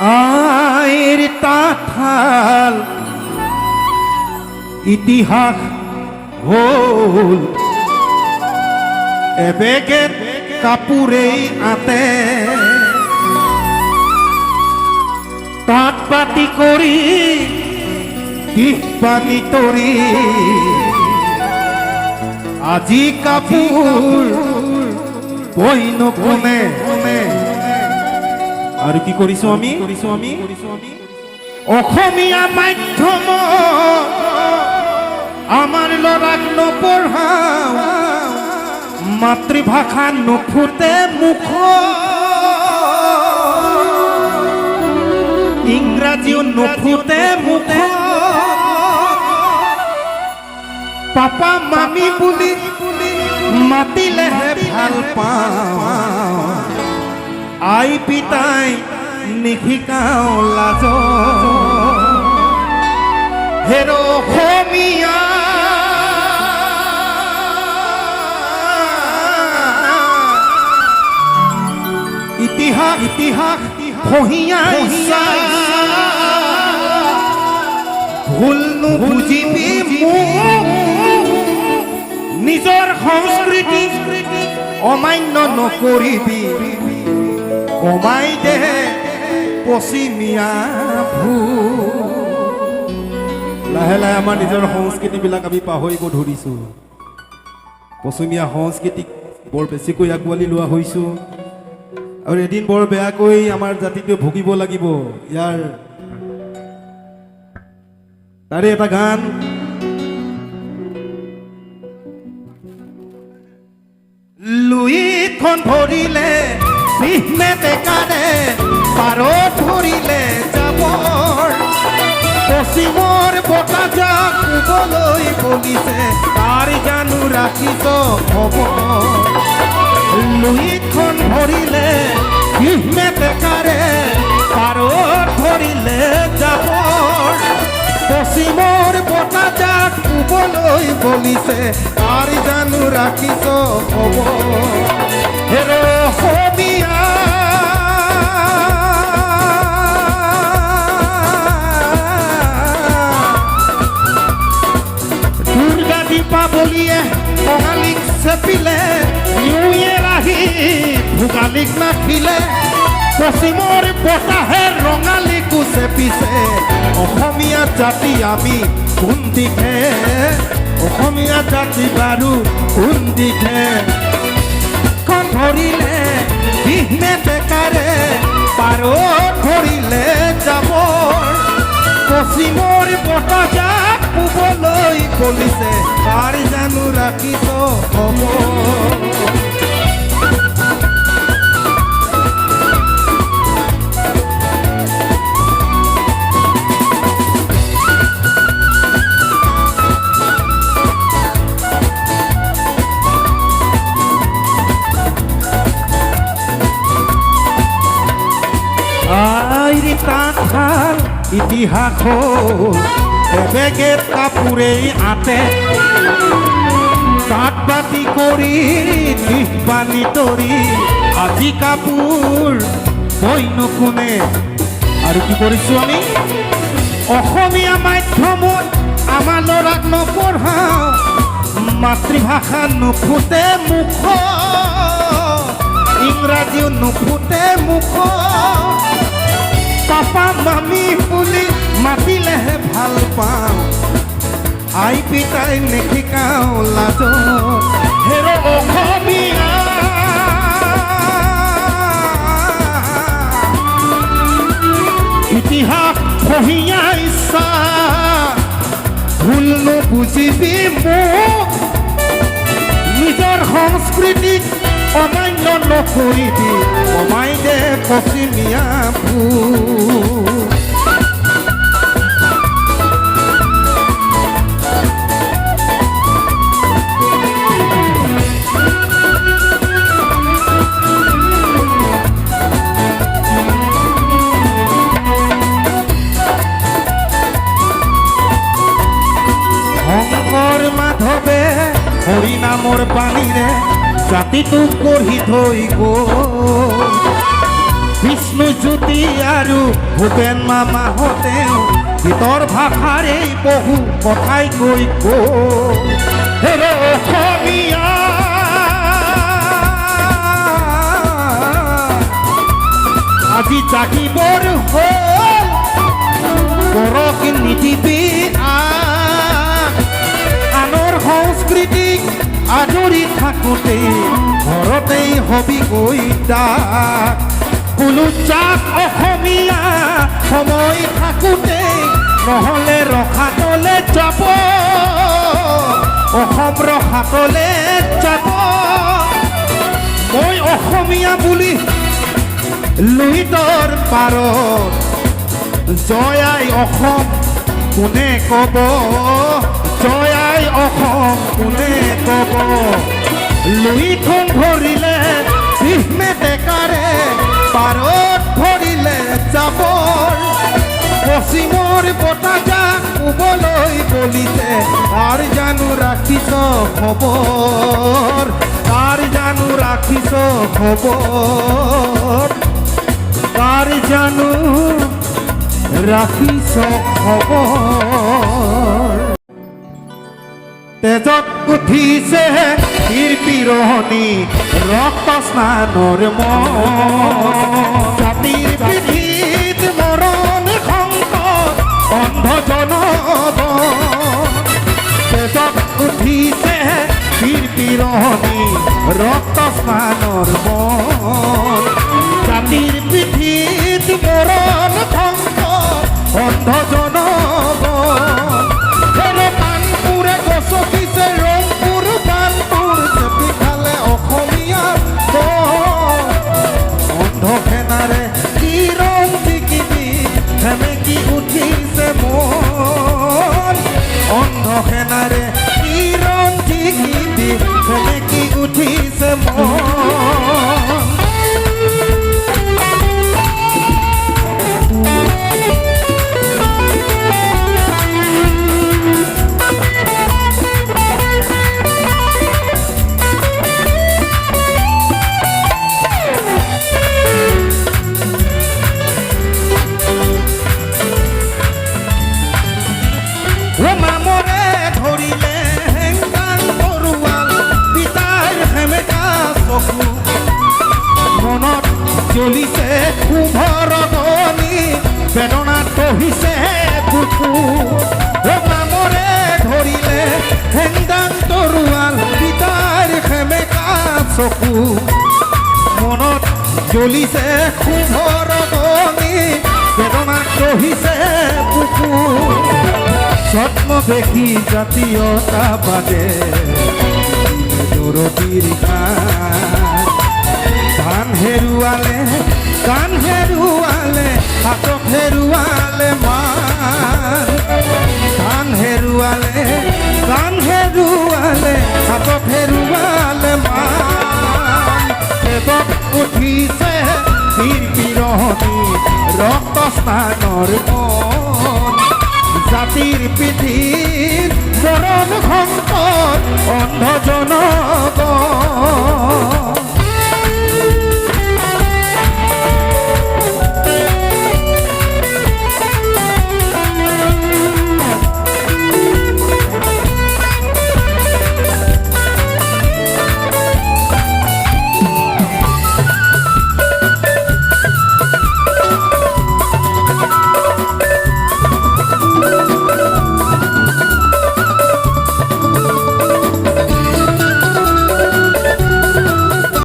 আইৰ তাঁতশাল ইতিহাস হল এবেগে কাপোৰেই আতে তাঁত বাতি কৰি দিশ পানী তৰি আজি কাপোৰ বৈ নকমে আৰু কি কৰিছো আমি অসমীয়া মাধ্যম আমাৰ ল'ৰাক নপঢ়াও মাতৃভাষা নুফুটে মুখ ইংৰাজীও নুফুটে মুখ পাপা মামী বুলি মাতিলেহে ভাল পাওঁ আই পিতাই নিশিকাও লাজ হেৰ অসমীয়া ইতিহাস ফহিয়া ভুল নুবুজিবি নিজৰ সংস্কৃতি অমান্য নকৰিবি কমাই দে পশ্চিমীয়া লাহে লাহে আমাৰ নিজৰ সংস্কৃতিবিলাক আমি পাহৰিব ধৰিছোঁ পশ্চিমীয়া সংস্কৃতিক বৰ বেছিকৈ আঁকোৱালি লোৱা হৈছোঁ আৰু এদিন বৰ বেয়াকৈ আমাৰ জাতিটোৱে ভুগিব লাগিব ইয়াৰ তাৰে এটা গান লুইখন ধৰিলে বিহনে বেকাৰে পাৰত ধৰিলে যাবৰ পশ্চিমৰ বতাহজাক শুবলৈ বলিছে তাৰ জানো ৰাখিছ খবৰ লুইখন ধৰিলে বিহনে বেকাৰে পাৰত ধৰিলে যাবৰ পশ্চিমৰ বতাহজাক শুবলৈ বলিছে তাৰ জানো ৰাখিছ খবৰ হেৰ অসমীয়া দুৰ্গা দীপাৱলীয়ে কঙালীক চেপিলে নিউ ইয়েৰ আহি ভোগালীক নাখিলে পশ্চিমৰ বতাহে ৰঙালীকো চেপিছে অসমীয়া জাতি আমি কোন দিশে অসমীয়া জাতি বাৰু কোন দিশে খন ধৰিলে বিহনে বেকাৰে পাৰত ধৰিলে যাবৰ পশ্চিমৰ বতাহজাক শুবলৈ বলিছে তাৰ জানো ৰাখিছ খবৰ তাঁতশাল ইতিহাস হল এবেগে কাপোৰেই আতে তাঁত বাতি কৰি দিশ পানী তৰি আজি কাপোৰ বৈ নকোনে আৰু কি কৰিছোঁ আমি অসমীয়া মাধ্যমত আমাৰ ল'ৰাক নপঢ়াওঁ মাতৃভাষা নুফুটে মুখ ইংৰাজীও নুফুটে মুখ পাপা মামী বুলি মাতিলেহে ভাল পাওঁ আই পিতাই নিশিকাও লাজ হেৰ অসমীয়া ইতিহাস ফহিয়া ইচ্ছা ভুল নুবুজিবি মোক নিজৰ সংস্কৃতিক অমান্য নকৰিবি কমাই দে পশ্চিমীয়া ভুল শংকৰ মাধৱে হৰি নামৰ পানীৰে জাতিটোক গঢ়ি থৈ গ'ল বিষ্ণুজ্যোতি আৰু ভূপেন মামাহঁতেও গীতৰ ভাষাৰে বহু কথাই কৈ অসমীয়া আজি জাগিবৰ হ'ল পৰক নিদিবি আনৰ সংস্কৃতিক আদৰি থাকোঁতে ঘৰতেই হবি গৈ ডাক বোলো যাক অসমীয়া সময় থাকোঁতে নহ'লে ৰসাতলে যাব অসম ৰসাতলে যাব মই অসমীয়া বুলি লুইতৰ পাৰত জয় আই অসম কোনে ক'ব জয় আই অসম কোনে ক'ব লুইখন ধৰিলে বিহমে ডেকাৰে পাৰত ভৰিলে যাবৰ পশ্চিমৰ বতাহজাক ক'বলৈ বলিছে তাৰ জানো ৰাখিছ খবৰ তাৰ জানো ৰাখিছ খবৰ তাৰ জানো ৰাখিছ খবৰ তেজত উঠিছে পিৰপিৰণি ৰক্ত স্নানৰ জাতিৰ পিঠিত মৰণ সংকট অন্ধ জনগণ তেজত উঠিছে পিৰপিৰণি ৰক্ত স্নানৰ জাতিৰ পিঠিত মৰণ সংকট অন্ধ জনগণ কাণপুৰে গছকিছে ৰংপুৰ কাণপুৰ চেপি খালে অসমীয়াৰ অন্ধ ফেনাৰে কি ৰং জিকিবি সেমেকি উঠিছে মন অন্ধ ফেনাৰে কি ৰং জিকিবি সেমেকি উঠিছে মন মনত জ্বলিছে কুম্ভৰ ধনী বেদনাত বহিছে বুকু নামৰে ধৰিলে হেংদাং তৰোৱাল পিতাৰ সেমেকা চকু মনত জ্বলিছে কুম্ভৰ ধনী বেদনাত বহিছে বুকু ছদ্মবেশী জাতীয়তাবাদে দৰদীৰ ধান হেৰুৱালে কাণ হেৰুৱালে হাতক হেৰুৱালে মান ধান হেৰুৱালে কাণ হেৰুৱালে হাতক হেৰুৱালে মান তেজত উঠিছে পিৰপিৰণি ৰক্ত স্নানৰ মন জাতিৰ পিঠিত মৰণ সংকট অন্ধ জনগণ